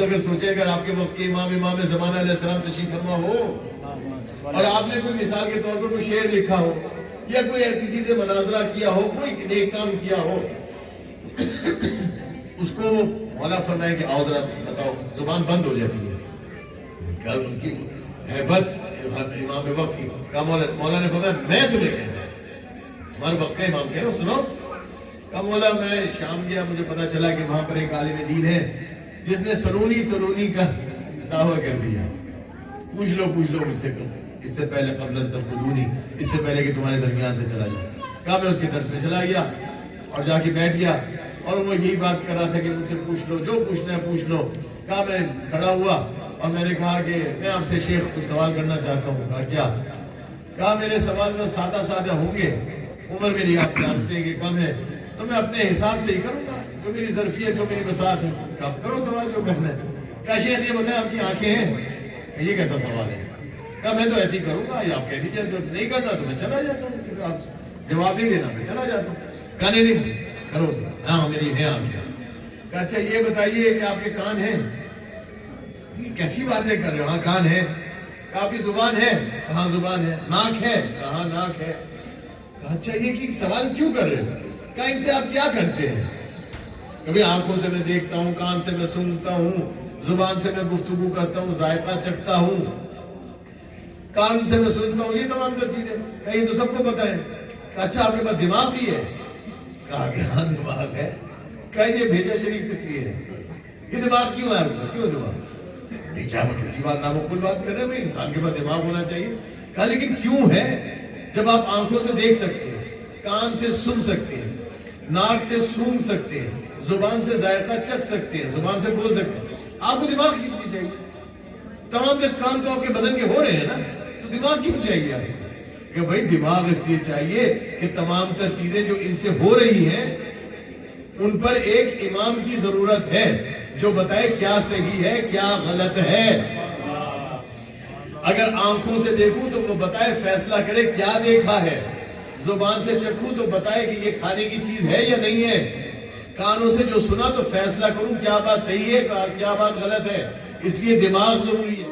اگر سوچیں اگر آپ کے وقت کے امام زمانہ علیہ السلام تشریف فرما ہو اور آپ نے کوئی مثال کے طور پر کوئی شعر لکھا ہو یا کوئی کسی سے مناظرہ کیا ہو، کوئی نیک کام کیا ہو، اس کو مولا فرمائے کہ آؤ ذرا بتاؤ، زبان بند ہو جاتی ہے ان کی ہیبت امام وقت کی. کہا مولا نے فرمایا میں تمہیں کہنا ہمارے وقت کا امام کہہ رہا ہوں سنو. کہا مولا میں شام گیا، مجھے پتا چلا کہ وہاں پر ایک عالم دین ہے جس نے سنونی کا دعویٰ کر دیا. پوچھ لو مجھ سے اس سے پہلے قبل تفقدونی، اس سے پہلے کہ تمہارے درمیان سے چلا جاؤ. کہا میں اس کے درس میں چلا گیا اور جا کے بیٹھ گیا اور وہ یہی بات کر رہا تھا کہ مجھ سے پوچھ لو، جو پوچھنا ہے پوچھ لو. کہا میں کھڑا ہوا اور میں نے کہا کہ میں آپ سے شیخ کچھ سوال کرنا چاہتا ہوں. کہا کیا؟ کہا میرے سوال سادہ ہوں گے، عمر میری آپ جانتے ہیں کہ کم ہے، تو میں اپنے حساب سے ہی کروں گا، جو میری ظرفیت جو میری بساط ہے. کہا کرو سوال جو کرنا ہے. کہا شیخ یہ بتائیں آپ کی آنکھیں ہیں؟ یہ کیسا سوال ہے؟ کہا میں تو ایسے ہی کروں گا، یا آپ کہہ دیجیے جو نہیں کرنا تو میں چلا جاتا ہوں، آپ جواب نہیں دینا میں چلا جاتا ہوں. کہا نہیں کرو سوال. ہاں میری ہے آنکھیں. کہا اچھا یہ بتائیے کہ آپ کے کان ہیں؟ یہ کیسی باتیں کر رہے ہو؟ ہاں کان ہے. کہا آپ کی زبان ہے؟ کہاں زبان ہے. ناک ہے؟ کہاں ناک ہے. کہا اچھا یہ کہ سوال کیوں کر رہے ہو؟ کہا ان سے آپ کیا کرتے ہیں؟ کبھی آنکھوں سے میں دیکھتا ہوں، کان سے میں سنتا ہوں، زبان سے میں گفتگو کرتا ہوں، ذائقہ چکھتا ہوں، کان سے میں سنتا ہوں، یہ تمام تر چیزیں. کہا یہ تو سب کو پتا ہے. کہا اچھا آپ کے پاس دماغ بھی ہے؟ کہا کہ ہاں دماغ ہے. کہا یہ بھیجا شریف کس لیے ہے؟ یہ دماغ کیوں ہے آپ کو؟ کیوں دماغ؟ نہیں کیا کسی بات نامقبول بات کر رہے ہیں بھائی، انسان کے پاس دماغ ہونا چاہیے. کہا لیکن کیوں ہے؟ جب آپ آنکھوں سے دیکھ سکتے ہیں، کان سے سن سکتے ہیں، ناک سے سونگھ سکتے ہیں، زبان سے ذائقہ چکھ سکتے ہیں، زبان سے بول سکتے ہیں، آپ کو دماغ کیوں چاہیے؟ تمام تر کام تو آپ کے بدن کے ہو رہے ہیں نا، تو دماغ کیوں چاہیے آپ کو؟ کہ بھائی دماغ اس لیے چاہیے کہ تمام تر چیزیں جو ان سے ہو رہی ہیں ان پر ایک امام کی ضرورت ہے جو بتائے کیا صحیح ہے کیا غلط ہے. اگر آنکھوں سے دیکھوں تو وہ بتائے فیصلہ کرے کیا دیکھا ہے، زبان سے چکھوں تو بتائے کہ یہ کھانے کی چیز ہے یا نہیں ہے، کانوں سے جو سنا تو فیصلہ کروں کیا بات صحیح ہے کیا بات غلط ہے. اس لیے دماغ ضروری ہے.